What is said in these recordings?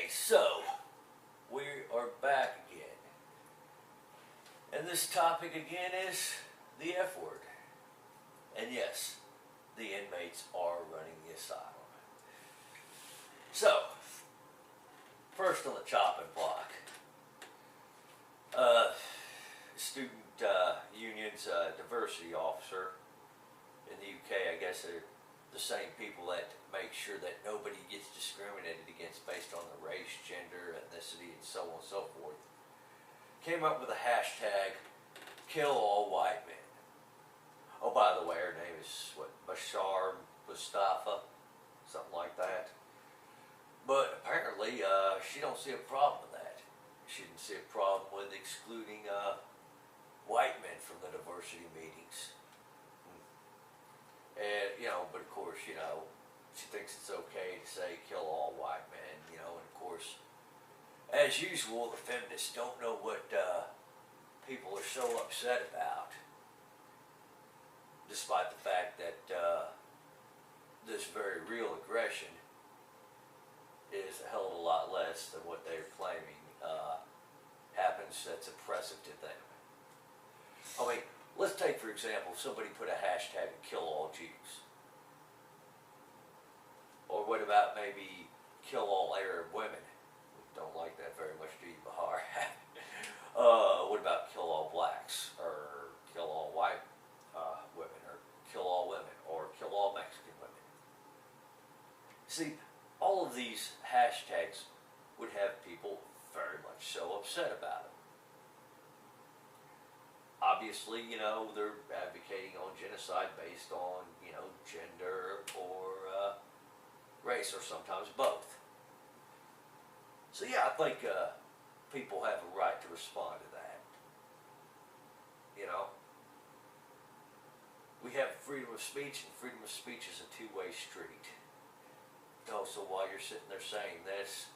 Okay, so we are back again. And this topic again is the F word. And yes, the inmates are running the asylum. So, first on the chopping block. Student Union's diversity officer in the UK, I guess they're the same people that make sure that nobody gets discriminated against based on their race, gender, ethnicity, and so on and so forth, came up with a hashtag, kill all white men. Oh, by the way, her name is, Bahar Mustafa, something like that. But apparently, she don't see a problem with that. She didn't see a problem with excluding white men from the diversity meetings. And, but of course, she thinks it's okay to say kill all white men, and of course, as usual, the feminists don't know what people are so upset about, despite the fact that this very real aggression is a hell of a lot less than what they're claiming happens that's oppressive to them. I mean, let's take, for example, somebody put a hashtag kill all Jews. Or what about maybe kill all Arab women? Don't like that very much, do you, Bahar? What about kill all blacks? Or kill all white women? Or kill all women? Or kill all Mexican women? See, all of these hashtags would have people very much so upset about it. Obviously, they're advocating on genocide based on, gender or race, or sometimes both. So yeah, I think people have a right to respond to that. We have freedom of speech, and freedom of speech is a two-way street. So while you're sitting there saying this,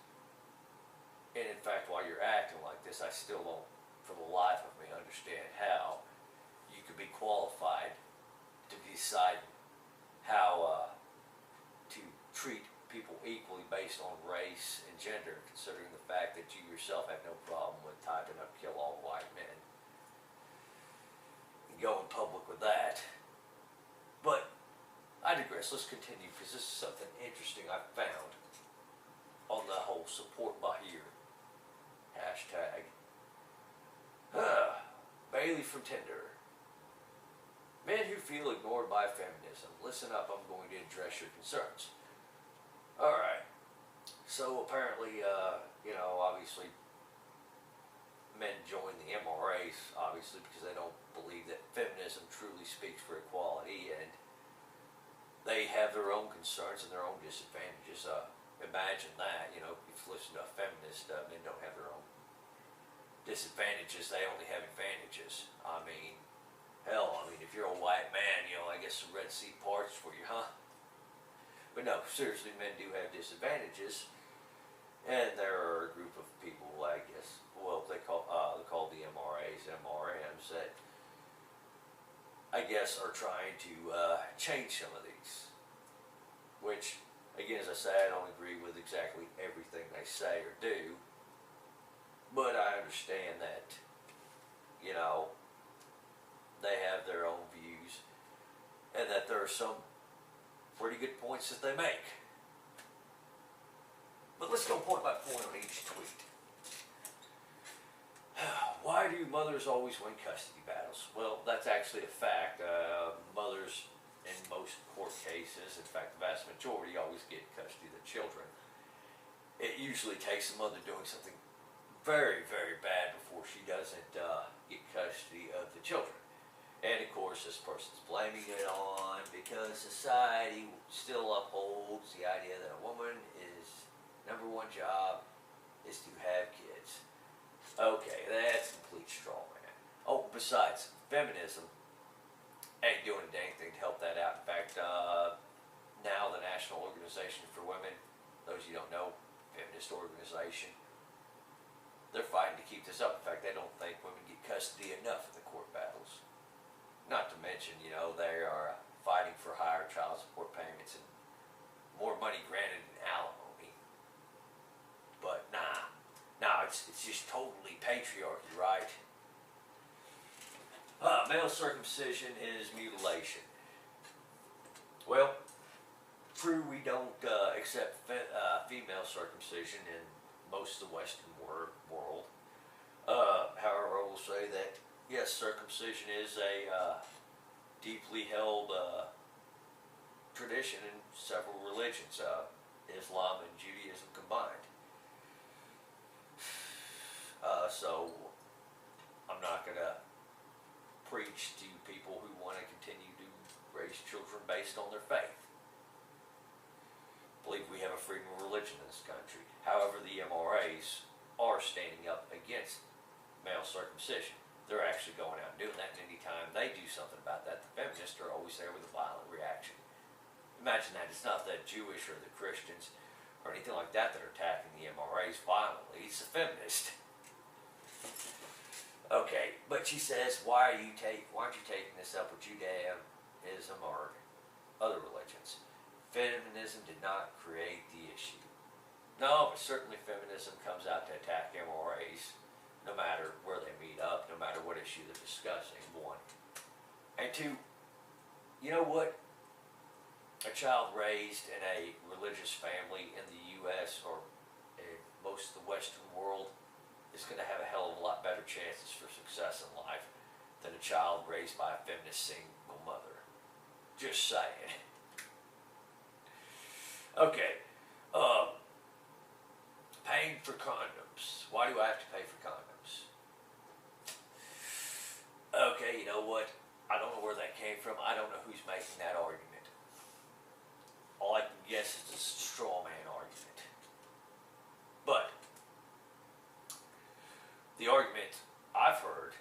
and in fact while you're acting like this, I still don't, for the life of me, understand how you could be qualified to decide how to treat people equally based on race and gender, considering the fact that you yourself have no problem with typing up kill all white men and go in public with that. But I digress. Let's continue, because this is something interesting I found on the whole support Bahir hashtag. Bailey from Tinder. Men who feel ignored by feminism, listen up, I'm going to address your concerns. Alright, so apparently, obviously, men join the MRAs, obviously, because they don't believe that feminism truly speaks for equality, and they have their own concerns and their own disadvantages. Imagine that, if you listen to a feminist, men don't have their own disadvantages, they only have advantages. I mean, hell, if you're a white man, I guess the Red Sea parts for you, huh? But no, seriously, men do have disadvantages, and there are a group of people, I guess, they're called the MRAs, MRMs, that I guess are trying to change some of these, which, again, as I say, I don't agree with exactly everything they say or do, but I understand that, they have their own views, and that there are some pretty good points that they make. But let's go point by point on each tweet. Why do mothers always win custody battles? Well, that's actually a fact. Mothers, in most court cases, in fact the vast majority, always get custody of the children. It usually takes the mother doing something very, very bad before she doesn't get custody of the children. And of course, this person's blaming it on because society still upholds the idea that a woman is number one job is to have kids. Okay, that's complete straw man. Oh, besides, feminism ain't doing a dang thing to help that out. In fact, now the National Organization for Women, those you don't know, feminist organization, they're fighting to keep this up. In fact, they don't think women get custody enough in the court battles. Not to mention, they are fighting for higher child support payments and more money granted in alimony. But Male circumcision is mutilation. Well, true, we don't accept female circumcision in most of the Western world. However, I will say that, yes, circumcision is a deeply held tradition in several religions, Islam and Judaism combined. So, I'm not going to preach to people who want to continue to raise children based on their faith. I believe we have a freedom of religion in this country. However, the MRAs are standing up against male circumcision. They're actually going out and doing that, and anytime they do something about that, the feminists are always there with a violent reaction. Imagine that. It's not the Jewish or the Christians or anything like that that are attacking the MRAs violently. It's the feminists. Okay, but she says, why aren't you taking this up with Judaism or other religions? Feminism did not create the issue. No, but certainly feminism comes out to attack MRAs, no matter where they meet up, no matter what issue they're discussing, one. And two, you know what? A child raised in a religious family in the U.S. or in most of the Western world is going to have a hell of a lot better chances for success in life than a child raised by a feminist single mother. Just saying. Okay. Paying for condoms. Why do I have to pay for condoms? Okay, you know what? I don't know where that came from. I don't know who's making that argument. All I can guess is it's a straw man argument. But the argument I've heard,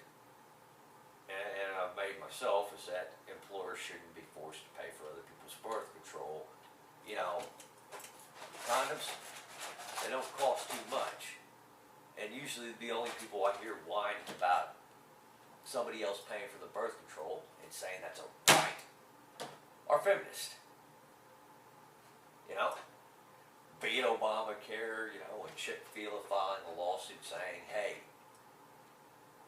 and I've made myself, is that employers shouldn't be forced to pay for other people's birth control. You know, condoms, they don't cost too much. And usually the only people I hear whining about somebody else paying for the birth control and saying that's a right are feminists. You know, be it Obamacare, you know, and Chick-fil-A filing a lawsuit saying, hey,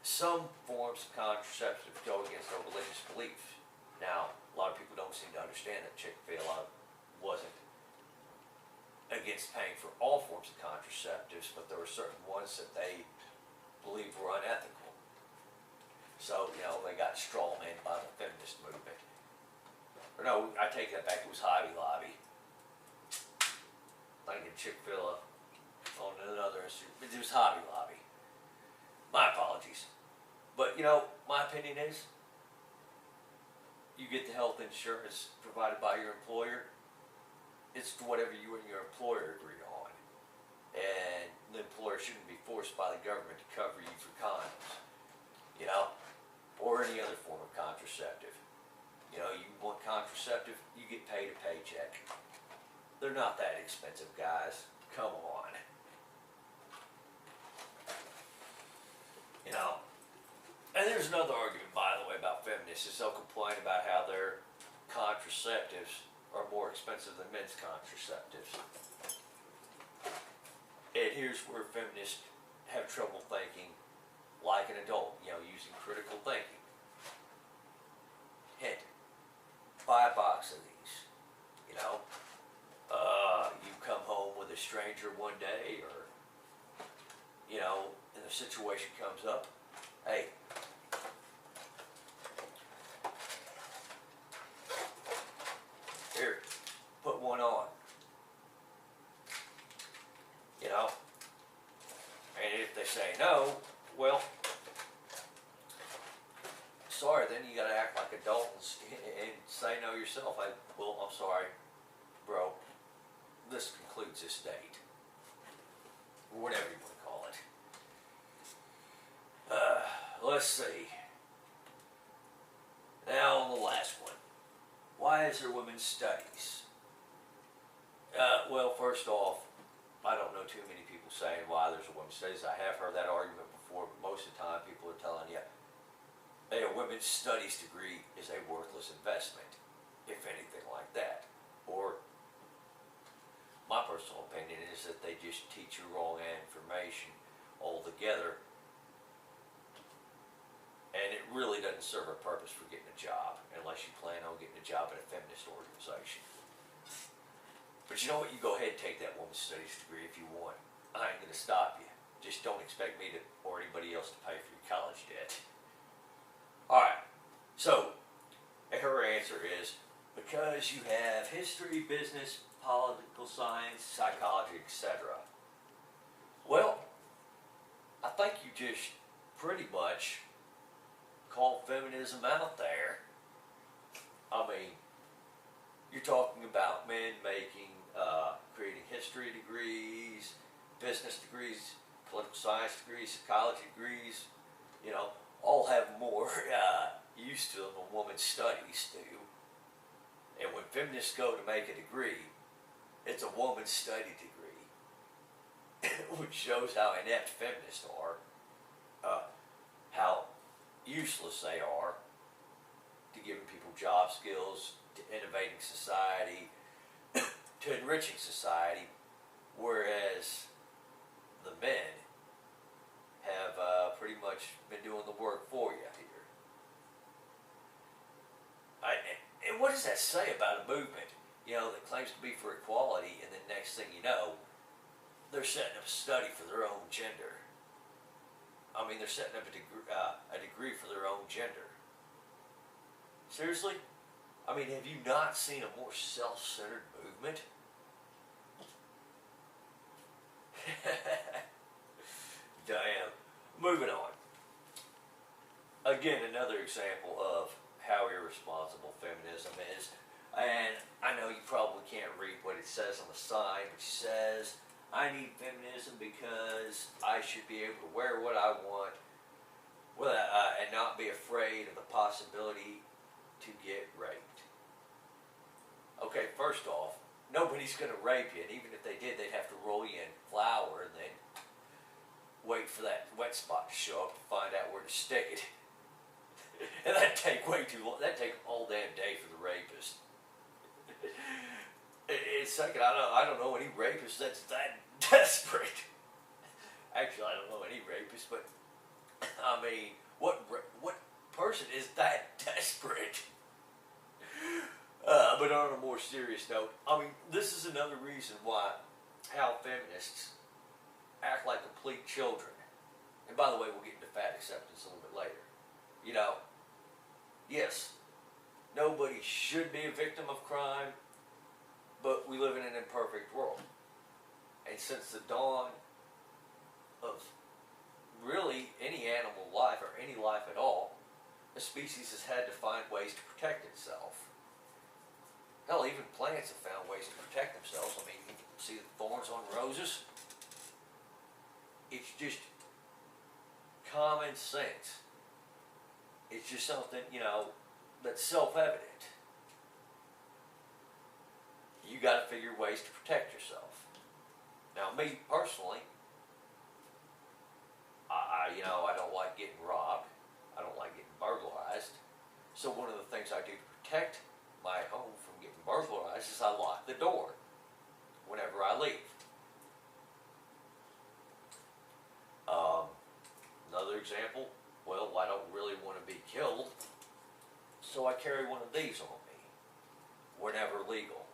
some forms of contraception go against our religious beliefs. Now, a lot of people don't seem to understand that Chick-fil-A wasn't against paying for all forms of contraceptives, but there were certain ones that they believed were unethical. So, you know, they got strawmanned by the feminist movement. Or no, I take that back, it was Hobby Lobby. Thinking Chick-fil-A on another issue, but it was Hobby Lobby. My apologies. But, you know, my opinion is, you get the health insurance provided by your employer, it's whatever you and your employer agree on. And the employer shouldn't be forced by the government to cover you for condoms, you know, or any other form of contraceptive. You know, you want contraceptive, you get paid a paycheck. They're not that expensive, guys. Come on. You know, and there's another argument, by the way, about feminists, is they'll complain about how their contraceptives are more expensive than men's contraceptives. And here's where feminists have trouble thinking like an adult, you know, using critical thinking. Hint, buy a box of these, you know. You come home with a stranger one day, or, you know, and the situation comes up, hey, here, put one on, you know, and if they say no, well, sorry, then you gotta act like adults and say no yourself. Well, I'm sorry, bro, this concludes this date, or whatever you want to call it. Let's see. Now on the last one. Why is there women's studies? Well, first off, I don't know too many people saying why there's a women's studies. I have heard that argument before, but most of the time people are telling you, hey, a women's studies degree is a worthless investment, if anything like that. Or, my personal opinion is that they just teach you wrong information altogether, and it really doesn't to serve a purpose for getting a job, unless you plan on getting a job at a feminist organization. But you know what? You go ahead and take that women's studies degree if you want. I ain't going to stop you. Just don't expect me to, or anybody else to pay for your college debt. Alright, so her answer is, because you have history, business, political science, psychology, etc. Well, I think you just pretty much call feminism out there. I mean, you're talking about men creating history degrees, business degrees, political science degrees, psychology degrees, all have more use to them than women's studies do. And when feminists go to make a degree, it's a woman's study degree, which shows how inept feminists are, how useless they are to giving people job skills, to innovating society, to enriching society, whereas the men have pretty much been doing the work for you here. And what does that say about a movement, that claims to be for equality, and then next thing you know, they're setting up a study for their own gender? I mean, they're setting up a degree for their own gender. Seriously? I mean, have you not seen a more self-centered movement? Damn. Moving on. Again, another example of how irresponsible feminism is. And I know you probably can't read what it says on the sign, which says, I need feminism because I should be able to wear what I want and not be afraid of the possibility to get raped. Okay, first off, nobody's going to rape you, and even if they did, they'd have to roll you in flour and then wait for that wet spot to show up to find out where to stick it. And that'd take way too long. That'd take all damn day for the rapist. Second, I don't know any rapist that's that desperate. Actually, I don't know any rapist, but I mean, what person is that desperate? But on a more serious note, I mean, this is another reason why how feminists act like complete children. And by the way, we'll get into fat acceptance a little bit later. Yes, nobody should be a victim of crime, but we live in an imperfect world. And since the dawn of really any animal life, or any life at all, a species has had to find ways to protect itself. Hell, even plants have found ways to protect themselves. I mean, you can see the thorns on roses. It's just common sense. It's just something, that's self-evident. You got to figure ways to protect yourself. Now, me personally, I don't like getting robbed. I don't like getting burglarized. So one of the things I do to protect my home from getting burglarized is I lock the door whenever I leave. Another example, well, I don't really want to be killed, so I carry one of these on me whenever legal.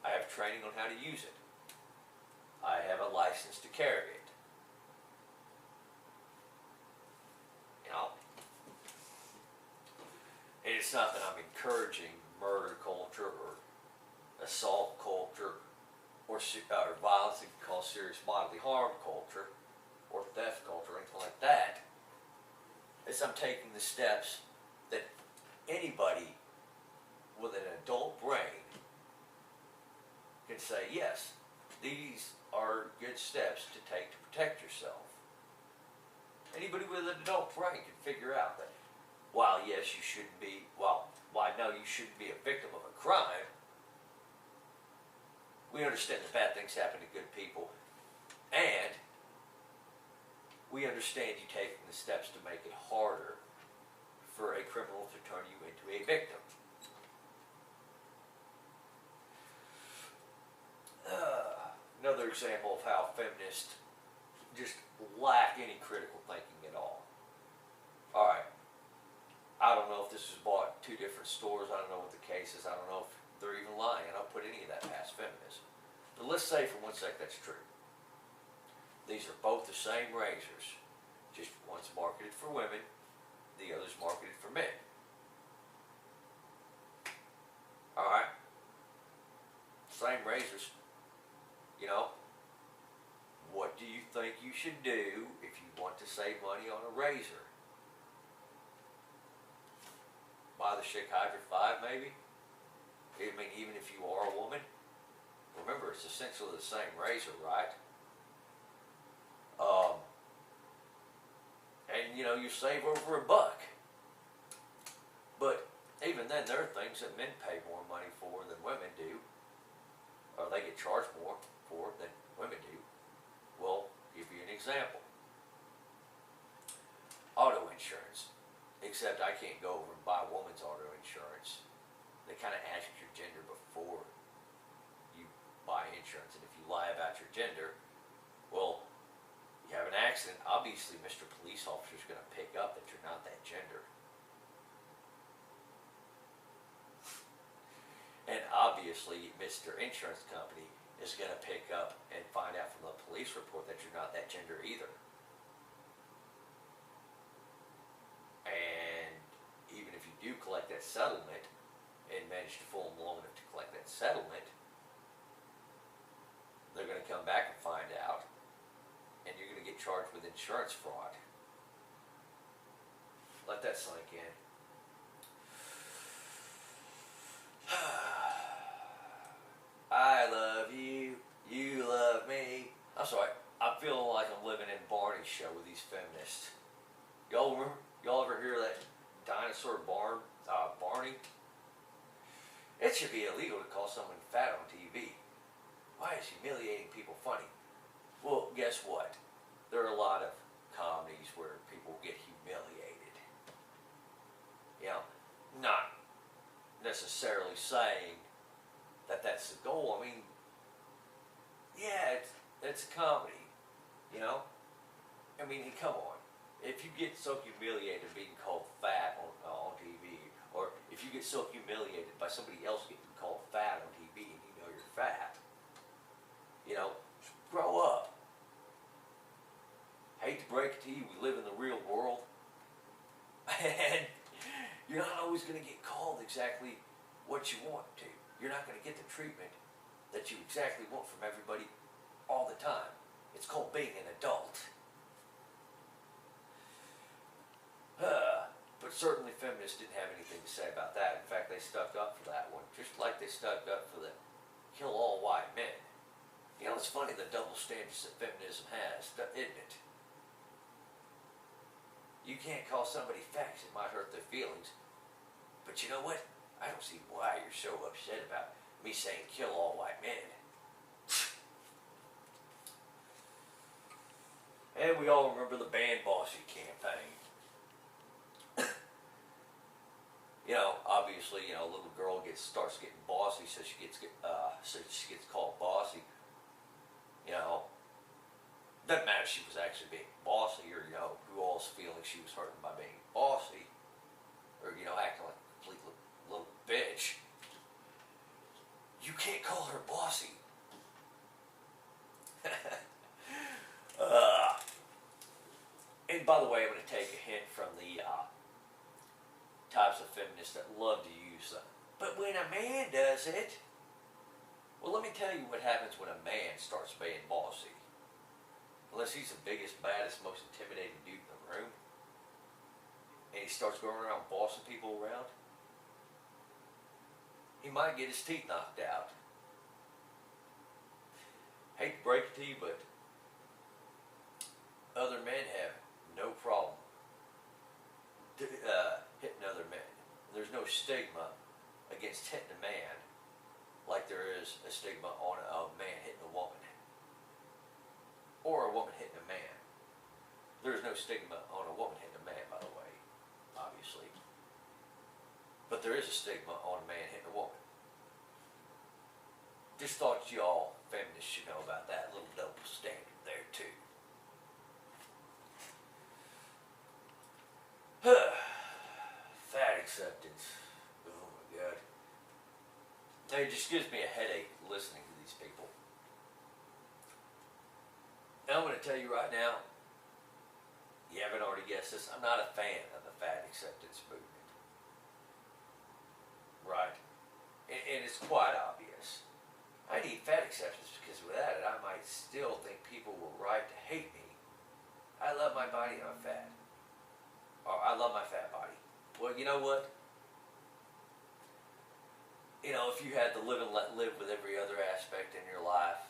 I have training on how to use it. I have a license to carry it. And it's not that I'm encouraging murder culture or assault culture or violence that can cause serious bodily harm culture or theft culture or anything like that. It's I'm taking the steps that anybody with an adult brain can say, yes, these are good steps to take to protect yourself. Anybody with an adult brain can figure out that while yes, you shouldn't be, no, you shouldn't be a victim of a crime, we understand that bad things happen to good people, and we understand you taking the steps to make it harder for a criminal to turn you into a victim. Another example of how feminists just lack any critical thinking at all. know if this was bought in 2 different stores. I don't know what the case is. I don't know if they're even lying. I don't put any of that past feminism. But let's say for one sec that's true. These are both the same razors. Just one's marketed for women, the other's marketed for men. Alright? Same razors. You know? What do you think you should do if you want to save money on a razor? Buy the Schick Hydra 5 maybe? I mean, even if you are a woman. Remember, it's essentially the same razor, right? And you know, you save over $1. But even then, there are things that men pay more money for than women do. Or they get charged more for than women do. Well, give you an example. Auto insurance. Except I can't go over and buy a woman's auto insurance. They kind of ask your gender before you buy insurance. And if you lie about your gender, well, you have an accident, obviously Mr. Police Officer is going to pick up that you're not that gender. And obviously Mr. Insurance Company is going to pick up and find out from the police report that you're not that gender either. And even if you do collect that settlement and manage to fool them long enough to collect that settlement, they're going to come back and find out, and you're going to get charged with insurance fraud. Let that sink in. I love you, you love me. I'm sorry, I'm feeling like I'm living in Barney's show with these feminists. Y'all ever hear that dinosaur Barney? It should be illegal to call someone fat on TV. Why is humiliating people funny? Well, guess what? There are a lot of comedies where people get humiliated. You know, not necessarily saying that that's the goal. I mean, yeah, it's a comedy, you know? I mean, come on. If you get so humiliated being called fat on TV, or if you get so humiliated by somebody else getting called fat on TV and you know you're fat, you know, grow up. Hate to break it to you, we live in the real world. And you're not always going to get called exactly what you want to. You're not going to get the treatment that you exactly want from everybody all the time. It's called being an adult. But certainly feminists didn't have anything to say about that. In fact, they stuck up for that one, just like they stuck up for the kill all white men. You know, it's funny the double standards that feminism has, isn't it? You can't call somebody fat 'cause it might hurt their feelings. But you know what? I don't see why you're so upset about me saying kill all white men. And we all remember the Ban Bossy campaign. You know, obviously, you know, a little girl starts getting bossy, so she gets called bossy. You know, doesn't matter if she was actually being bossy or, you know, who all's feeling she was hurting by being bossy, or, you know, acting like a complete little bitch. You can't call her bossy. And by the way, I'm going to take a hint from the types of feminists that love to use them. But when a man does it, well, let me tell you what happens when a man starts being bossy. Unless he's the biggest, baddest, most intimidating dude in the room, and he starts going around bossing people around, he might get his teeth knocked out. Hate to break it to you, but other men have no problem hitting other men. There's no stigma against hitting a man like there is a stigma on a man hitting a woman, or a woman hitting a man. There's no stigma on a woman hitting a man, by the way, obviously. But there is a stigma on a man hitting a woman. Just thought y'all feminists should know about that little double standard there too. Fatty acceptance. Oh my God. It just gives me a headache listening to these people. And I'm going to tell you right now, you haven't already guessed this, I'm not a fan of the fat acceptance movement. Right? And it's quite obvious. I need fat acceptance because without it, I might still think people were right to hate me. I love my body and I'm fat. Or I love my fat body. Well, you know what? You know, if you had to live and let live with every other aspect in your life,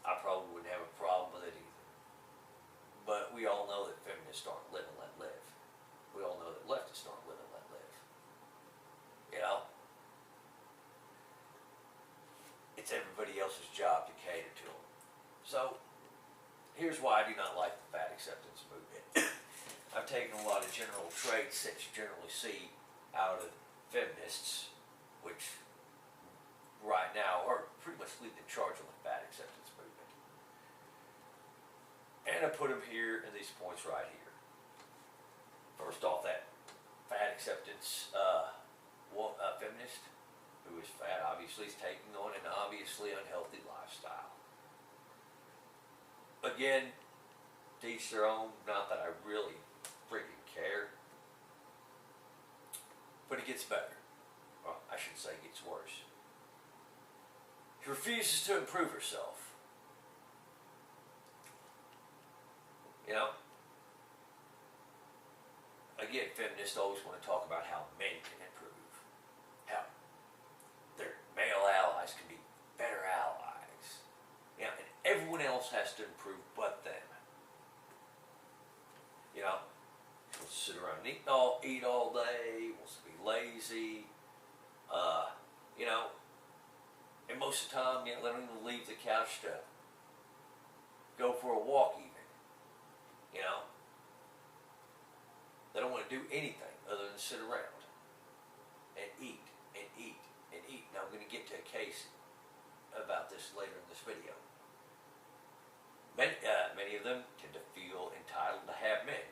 I probably wouldn't have a problem with it either. But we all know that feminists aren't live and let live. We all know that leftists aren't live and let live. You know? It's everybody else's job to cater to them. So, here's why I do not like the fat acceptance movement. I've taken a lot of general traits that you generally see out of feminists, which right now are pretty much leading the charge on the fat acceptance movement. And I put them here in these points right here. First off, that fat acceptance feminist who is fat obviously is taking on an obviously unhealthy lifestyle. Again, to each their own, not that I really freaking care. But it gets better. Well, I should say it gets worse. She refuses to improve herself. You know? Again, feminists always want to talk about how men can improve. How their male allies can be better allies. You know, and everyone else has to improve but them. You know? Wants to sit around and eat all day, wants to be lazy, you know, and most of the time, you know, they don't even leave the couch to go for a walk even, you know. They don't want to do anything other than sit around and eat and eat and eat. Now I'm going to get to a case about this later in this video. Many of them tend to feel entitled to have men.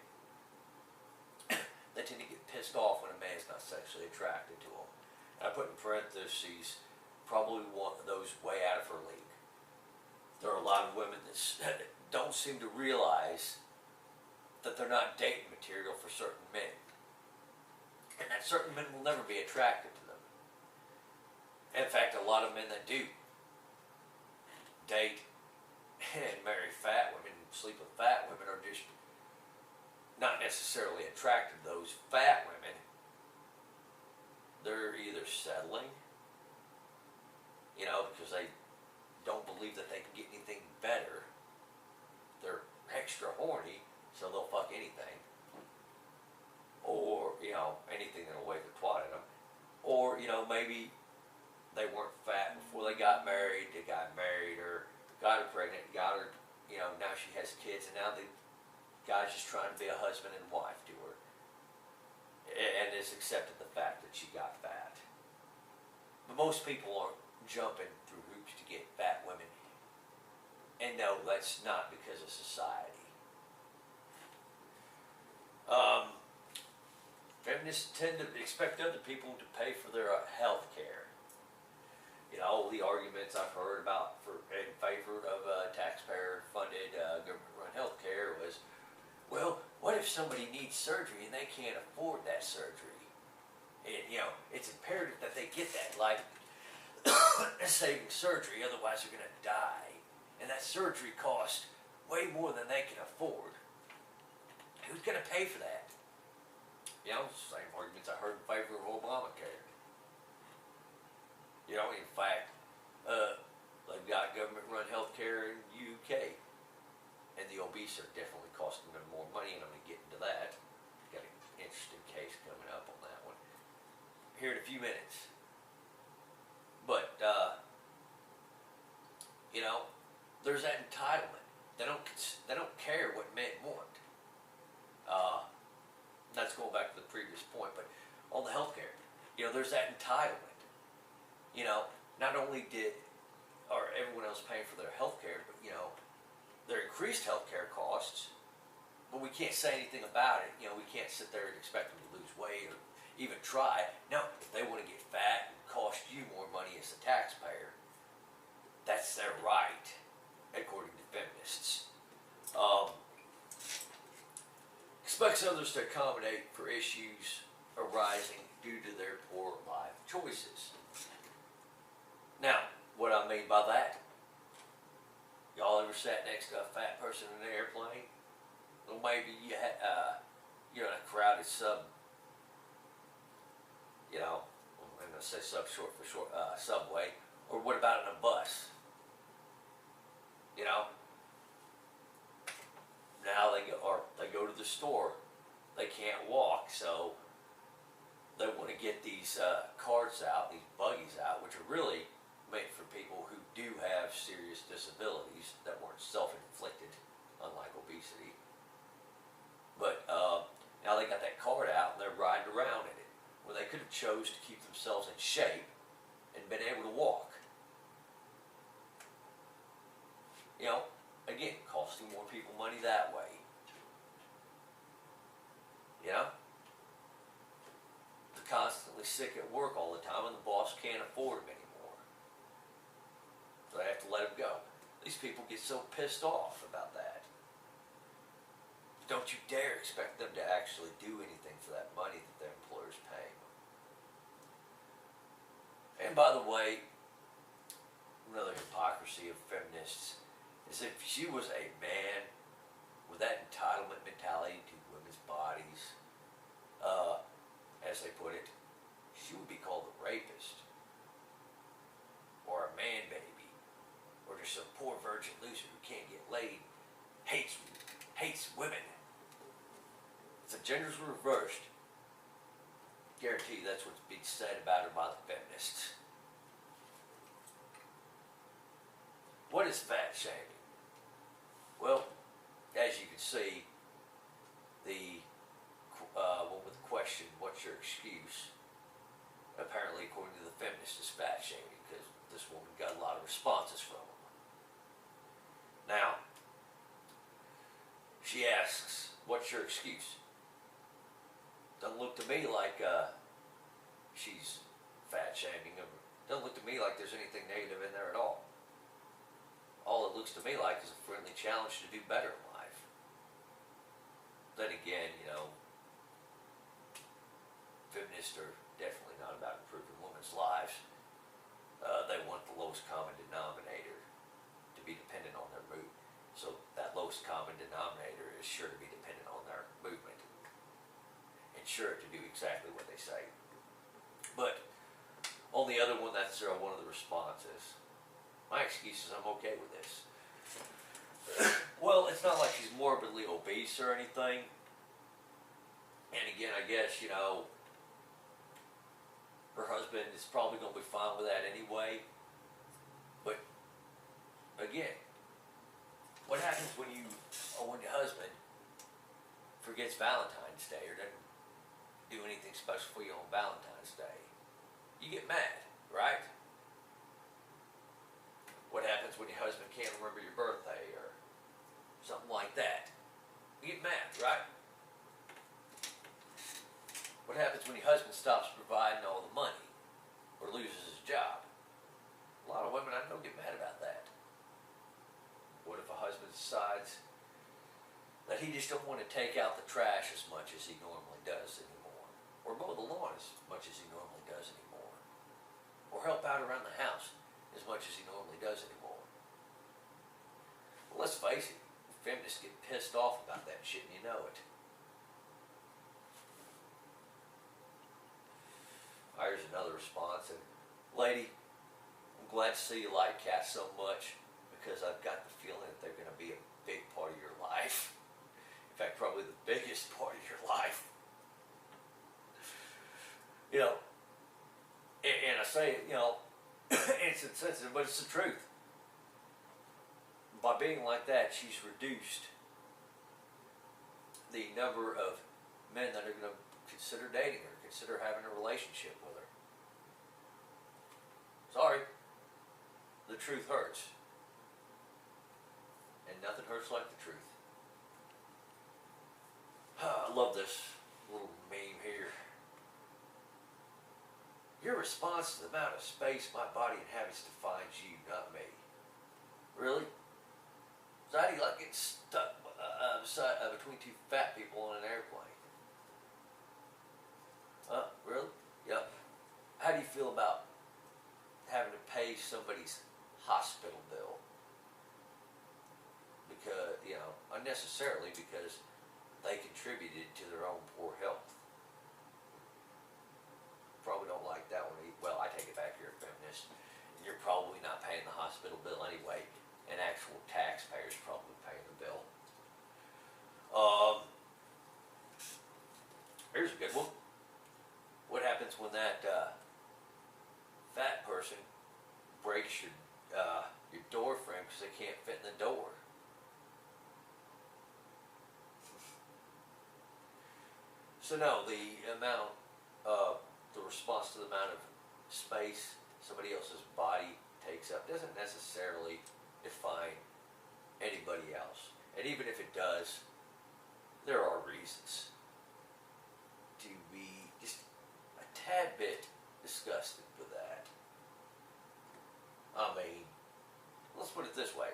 They tend to get pissed off when a man's not sexually attracted to them. And I put in parentheses, probably one of those way out of her league. There are a lot of women that don't seem to realize that they're not dating material for certain men. And that certain men will never be attracted to them. In fact, a lot of men that do date and marry fat women, sleep with fat women, are just not necessarily attracted to those fat women. They're either settling, you know, because they don't believe that they can get anything better. They're extra horny, so they'll fuck anything. Or, you know, anything that'll wave the twat at them. Or, you know, maybe they weren't fat before they got married or got her pregnant, got her, you know, now she has kids, and now the guy's just trying to be a husband and wife to her. And has accepted the fact that she got fat. But most people aren't jumping through hoops to get fat women. And no, that's not because of society. Feminists tend to expect other people to pay for their health care. You know, all the arguments I've heard about in favor of taxpayer-funded government-run health care was, well, what if somebody needs surgery and they can't afford that surgery? And, you know, it's imperative that they get that life-saving surgery, otherwise they're going to die. And that surgery costs way more than they can afford. Who's going to pay for that? You know, same arguments I heard in favor of Obamacare. You know, in fact, they've got government-run health care in the UK. And the obese are definitely costing them more money, and I'm going to get into that. Got an interesting case coming up on that one here in a few minutes. But, you know, there's that entitlement. They don't care what men want. That's going back to the previous point, but on the healthcare, you know, there's that entitlement. You know, not only are everyone else paying for their healthcare, but, you know, their increased healthcare costs, but we can't say anything about it. You know, we can't sit there and expect them to lose weight or even try. No, if they want to get fat and cost you more money as a taxpayer, that's their right, according to feminists. Expects others to accommodate for issues arising due to their poor life choices. Now, what I mean by that, y'all ever sat next to a fat person in an airplane? Well, maybe you're in a crowded I'm going to say sub short for short, subway, or what about in a bus? Now they go to the store, they can't walk, so they want to get these carts out, these buggies out, which are really meant for people who do have serious disabilities that weren't self-inflicted, unlike obesity. But now they got that cart out and they're riding around in it, when they could have chose to keep themselves in shape and been able to walk. Again, costing more people money that way. They're constantly sick at work all the time and the boss can't afford them anymore. So they have to let them go. These people get so pissed off about that. Don't you dare expect them to actually do anything for that money that their employer's paying them. And by the way, another hypocrisy of feminists is if she was a man with that entitlement mentality to women's bodies, as they put it, she would be called a rapist, or a man baby, or just a poor virgin loser who can't get laid, hates women. If the genders were reversed, guarantee you that's what's being said about her by the feminists. What is fat shaming? Well, as you can see, the one with the question, what's your excuse? Apparently, according to the feminist, is fat shaming, because this woman got a lot of responses from them. Now, she asks, what's your excuse? Doesn't look to me like she's fat shaming. Doesn't look to me like there's anything negative in there at all. All it looks to me like is a friendly challenge to do better in life. Then again, feminists are definitely not about improving women's lives. They want the lowest common denominator to be dependent on their mood. So that lowest common denominator is sure to be dependent on their movement, and sure to do exactly what they say. But on the other one, that's one of the responses. My excuse is I'm okay with this. Well, it's not like she's morbidly obese or anything. And again, I guess, her husband is probably going to be fine with that anyway. But again, what happens when your husband forgets Valentine's Day or doesn't do anything special for you on Valentine's Day? You get mad, right? What happens when your husband can't remember your birthday or something like that? You get mad, right? What happens when your husband stops providing all the money or loses his job? A lot of women I know get mad about that. What if a husband decides that he just don't want to take out the trash as much as he normally does anymore, or mow the lawn as much as he normally does anymore, or help out around the house as much as he normally does anymore? Well, let's face it, feminists get pissed off about that shit and you know it. Here's another response, and lady, I'm glad to see you like cats so much, because I've got the feeling that they're going to be a big part of your life. In fact, probably the biggest part of your life. And I say it, it's insensitive, but it's the truth. By being like that, she's reduced the number of men that are going to consider dating her, consider having a relationship with her. Sorry, the truth hurts. And nothing hurts like the truth. I love this little meme here. Your response to the amount of space my body inhabits defines you, not me. Really? So how do you like getting stuck between two fat people on an airplane? Huh? Really? Yep. How do you feel about having to pay somebody's hospital bill? Because, unnecessarily because they contributed to their own poor health. Probably don't like that one. Well, I take it back, you're a feminist. You're probably not paying the hospital bill anyway, and actual taxpayers probably paying the bill. Here's a good one. What happens when that fat person breaks your door frame because they can't fit in the door? So no, the response to the amount of space somebody else's body takes up doesn't necessarily define anybody else. And even if it does, there are reasons to be just a tad bit disgusted with that. I mean, let's put it this way.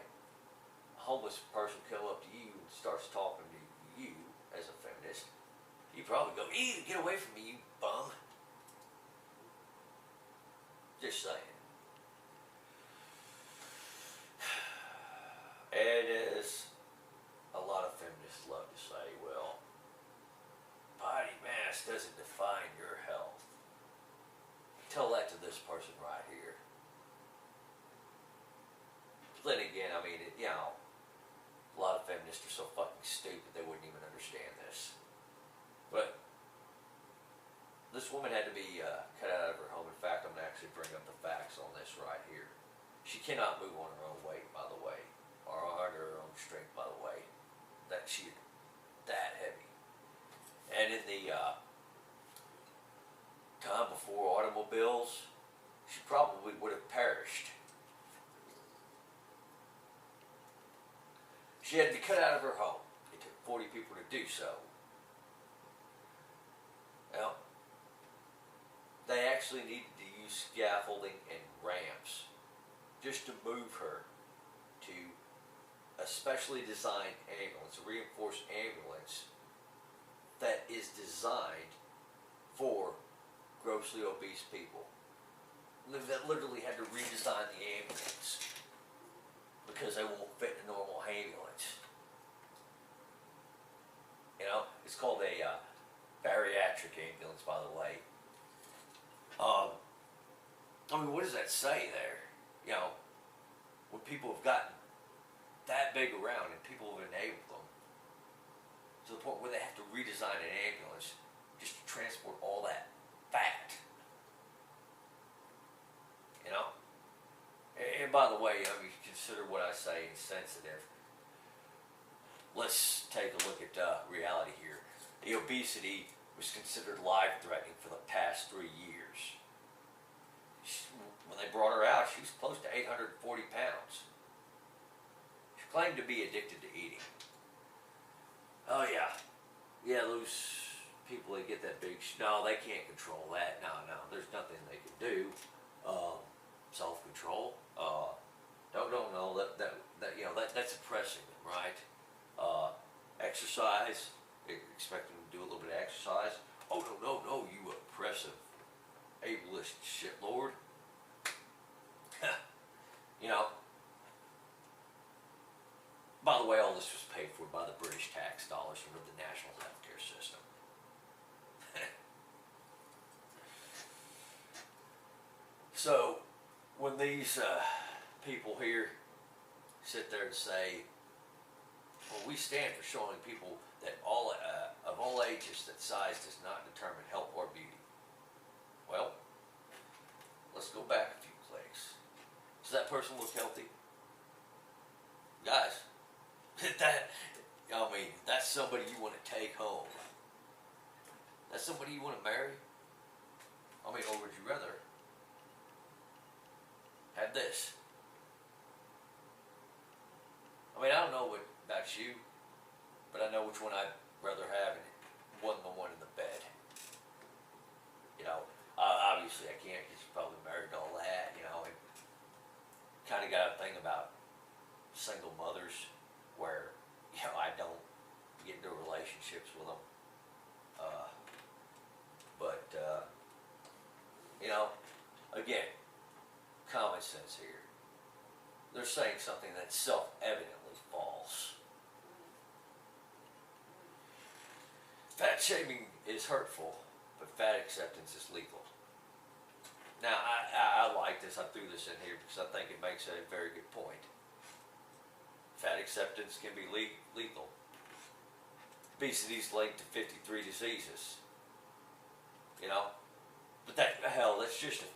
A homeless person come up to you and starts talking to you as a feminist. You probably go, get away from me, you bum. Just saying. And as a lot of feminists love to say, well, body mass doesn't define your health. Tell that to this person right here. But then again, I mean, a lot of feminists are so fucking stupid they wouldn't even understand this. But this woman had to be cut out of her home. In fact, I'm going to actually bring up the facts on this right here. She cannot move on her own weight, by the way, or under her own strength, by the way. That she's that heavy. And in the time before automobiles, she probably would have perished. She had to be cut out of her home. It took 40 people to do so. Well, they actually needed to use scaffolding and ramps just to move her to a specially designed ambulance, a reinforced ambulance that is designed for grossly obese people. That literally had to redesign the ambulance because they won't fit in a normal ambulance. It's called a bariatric ambulance, by the way. What does that say there? When people have gotten that big around and people have enabled them to the point where they have to redesign an ambulance just to transport all that fat. And by the way, consider what I say insensitive. Let's take a look at reality here. The obesity was considered life-threatening for the past 3 years. When they brought her out, she was close to 840 pounds. She claimed to be addicted to eating. Oh yeah. Yeah, those people that get that big, no, they can't control that. No, there's nothing they can do. Self-control. No, that's oppressing them, right? Exercise. Expect them to do a little bit of exercise. Oh, no, you oppressive, ableist shitlord. By the way, all this was paid for by the British tax dollars under the national healthcare system. So, when these people here sit there and say, well, we stand for showing people that of all ages that size does not determine health or beauty. Well, let's go back a few clicks. Does that person look healthy? Guys, that's somebody you want to take home. That's somebody you want to marry? Or would you rather have this? I don't know about you, but I know which one I'd rather have, and it wasn't the one in the bed. Obviously I can't again, common sense here. They're saying something that's self-evidently false. Fat shaming is hurtful, but fat acceptance is legal. Now, I like this. I threw this in here because I think it makes a very good point. Fat acceptance can be legal. Obesity is linked to 53 diseases. You know, but that's just a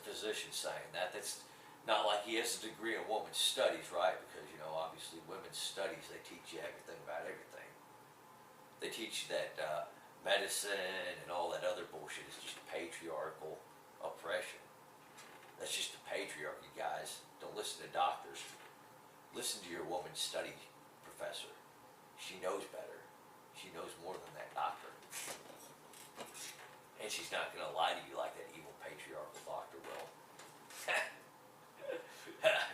physician saying that. That's not like he has a degree in women's studies, right? Because obviously, women's studies, they teach you everything about everything. They teach you that medicine and all that other bullshit is just patriarchal oppression. That's just the patriarchy, guys. Don't listen to doctors. Listen to your woman's study professor. She knows better. She knows more than that doctor. And she's not going to lie to you like that evil patriarchal doctor will.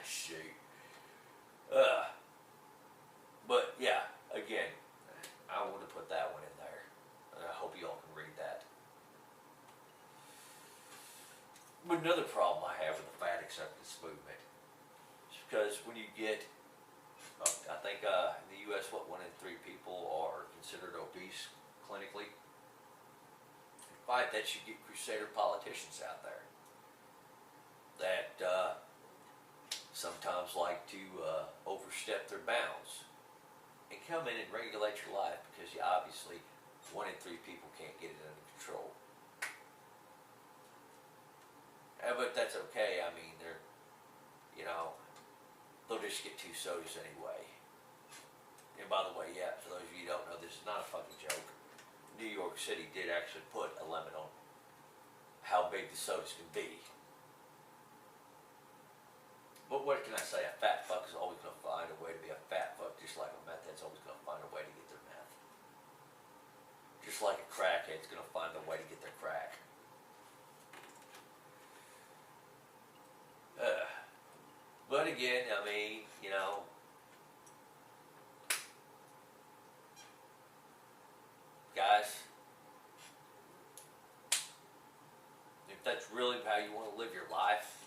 Shoot. But yeah, again, I want to put that one in there. And I hope you all can read that. But another problem I have with the fat acceptance movement is because when you get, I think in the U.S., 1 in 3 people are considered obese clinically. Fight that you get crusader politicians out there that sometimes like to overstep their bounds and come in and regulate your life because you obviously 1 in 3 people can't get it under control. But that's okay. I mean, they'll just get 2 sodas anyway. And by the way, yeah, for those of you who don't know, this is not a fucking joke. New York City did actually put a limit on how big the sodas can be. But what can I say? A fat fuck is always going to find a way to be a fat fuck, just like a meth head's always going to find a way to get their meth. Just like a crackhead's going to find a way to get their crack. But again, I mean, guys, if that's really how you want to live your life,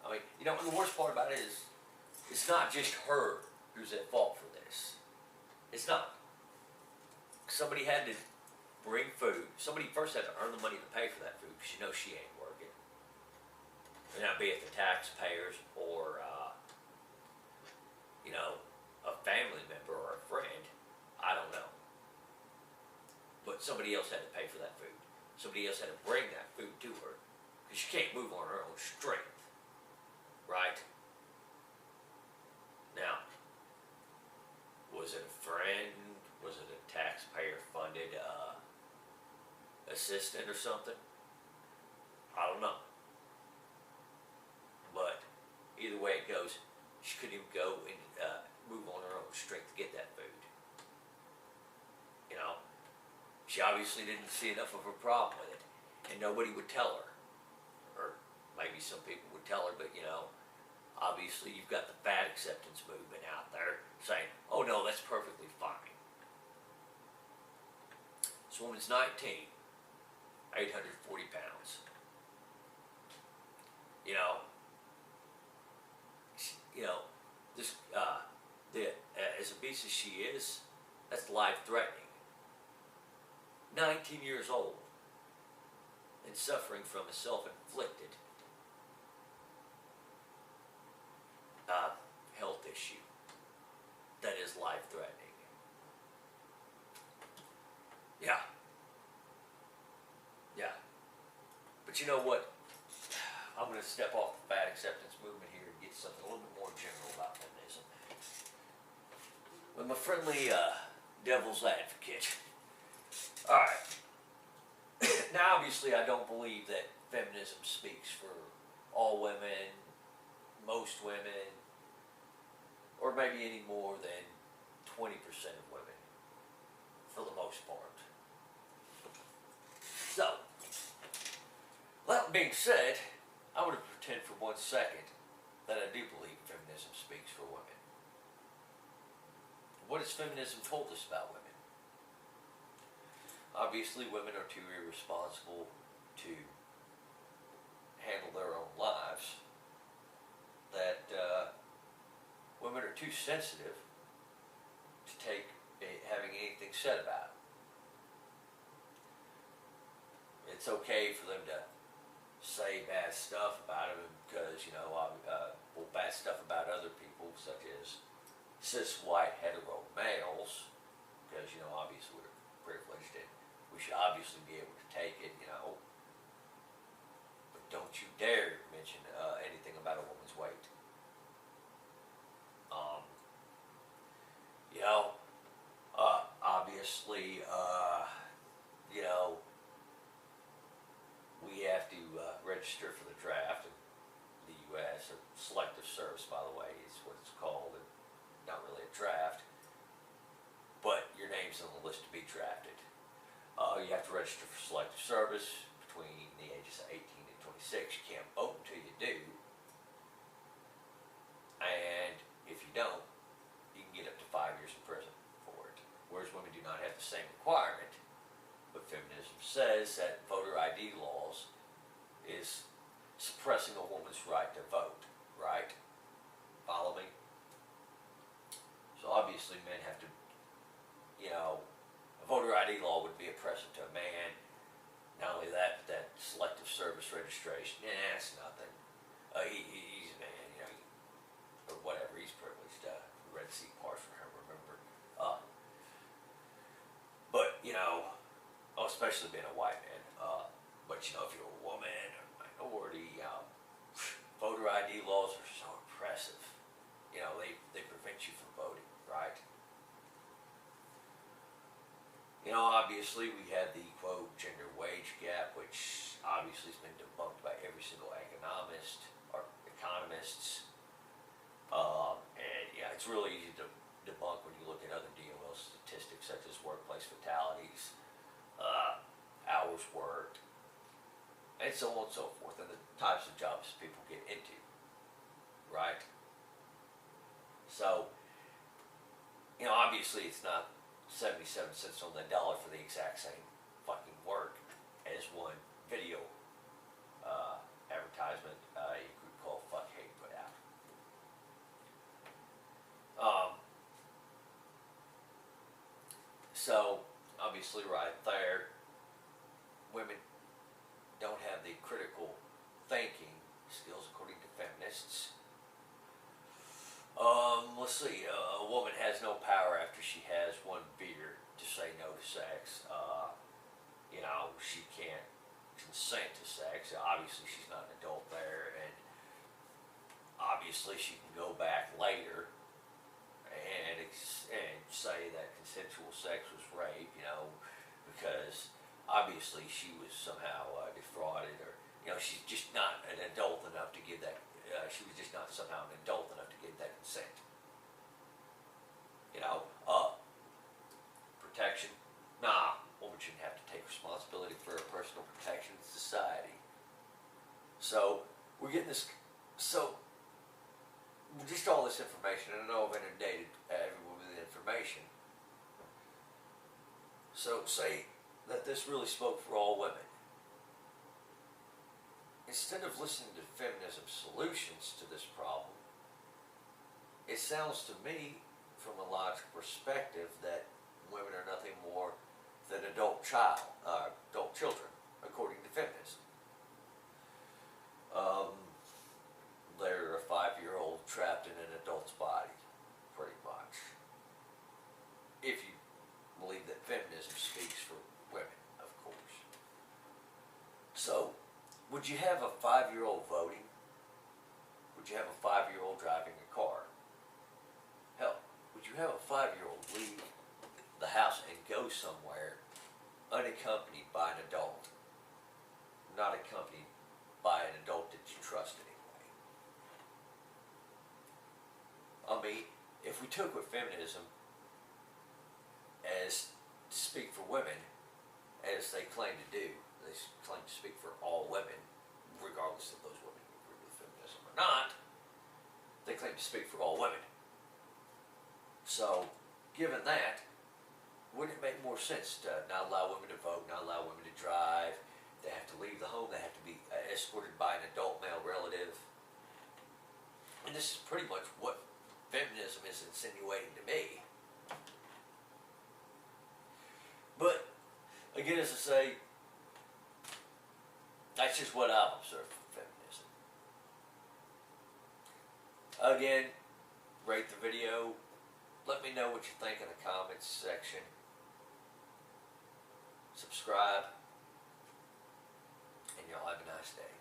I mean, and the worst part about it is, it's not just her who's at fault for this. It's not. Somebody had to bring food. Somebody first had to earn the money to pay for that food because she ain't working. And now, be it the taxpayers or, a family member or a friend, I don't know. But somebody else had to pay for that food. Somebody else had to bring that food to her because she can't move on her own strength. Right? Now, was it a friend? Was it a taxpayer-funded assistant or something? I don't know. But either way it goes, she couldn't even go and move on her own strength to get that food. She obviously didn't see enough of a problem with it, and nobody would tell her. Or maybe some people would tell her, but obviously you've got the fat acceptance movement out there saying, oh no, that's perfectly fine. This woman's 19, 840 pounds. This, as obese as she is, that's life-threatening. 19 years old and suffering from a self-inflicted health issue that is life-threatening. Yeah. But you know what? I'm going to step off the fat acceptance movement here and get something a little bit more general about feminism. With my friendly devil's advocate. Alright. Now, obviously, I don't believe that feminism speaks for all women, most women, or maybe any more than 20% of women, for the most part. So, that being said, I want to pretend for 1 second that I do believe feminism speaks for women. What has feminism told us about women? Obviously, women are too irresponsible to handle their own lives, that women are too sensitive to take having anything said about it. It's okay for them to say bad stuff about them because, bad stuff about other people, such as cis white hetero males, because, obviously we're privileged and we should obviously be able to take it, but don't you dare mention anything about a woman's weight. Obviously, we have to register for the draft in the U.S., or selective service, by the way, is what it's called, and not really a draft, but your name's on the list to be drafted. You have to register for selective service between the ages of 18 and 26. You can't vote until you do, and if you don't, you can get up to 5 years in prison for it. Whereas women do not have the same requirement, but feminism says that voter ID laws is suppressing a woman's right to vote, right? Follow me? So obviously men have to, a voter ID law would be oppressive to a man. Not only that, but that selective service registration, it's nothing. He's a man, or whatever, he's privileged. Red Sea parts for him, remember. But, especially being a white man, but if you're a woman or a minority, voter ID laws are so oppressive. They prevent you from voting, right? Obviously we had the, quote, gender wage gap, which obviously has been debunked by every single economist or economists. It's really easy to debunk when you look at other DOL statistics such as workplace fatalities, hours worked, and so on and so forth, and the types of jobs people get into, right? So, obviously it's not 77 cents on the dollar for the exact same fucking work as one video advertisement you could call fuck hate put out. So, obviously right there, women don't have the critical thinking skills according to feminists. Let's see, a woman has no power after she has one beer to say no to sex. She can't consent to sex. Obviously she's not an adult there, and obviously she can go back later and say that consensual sex was rape, because obviously she was somehow defrauded, or she's just not an adult enough to give that. She was just not somehow an adult enough to give that consent. Protection? Nah, woman shouldn't have to take responsibility for her personal protection in society. So we're getting this. So just all this information, and I know I've inundated everyone with information. So say that this really spoke for all women. Instead of listening to feminism's solutions to this problem, it sounds to me, from a logical perspective, that women are nothing more than adult children, according to feminism. They're a 5-year-old trapped in an adult's body, pretty much. If you believe that feminism speaks for women, of course. So, would you have a 5-year-old voting? Would you have a 5-year-old driving a car? Hell, would you have a 5-year-old leave the house and go somewhere unaccompanied by an adult? Not accompanied by an adult that you trust anyway. If we took what feminism as to speak for women, as they claim to do, they claim to speak for all women, regardless of those women who agree with feminism or not, they claim to speak for all women. So, given that, wouldn't it make more sense to not allow women to vote, not allow women to drive, they have to leave the home this is pretty much what feminism is insinuating to me. But, again, as I say, that's just what I've observed from feminism. Again, rate the video. Let me know what you think in the comments section. Subscribe. And y'all have a nice day.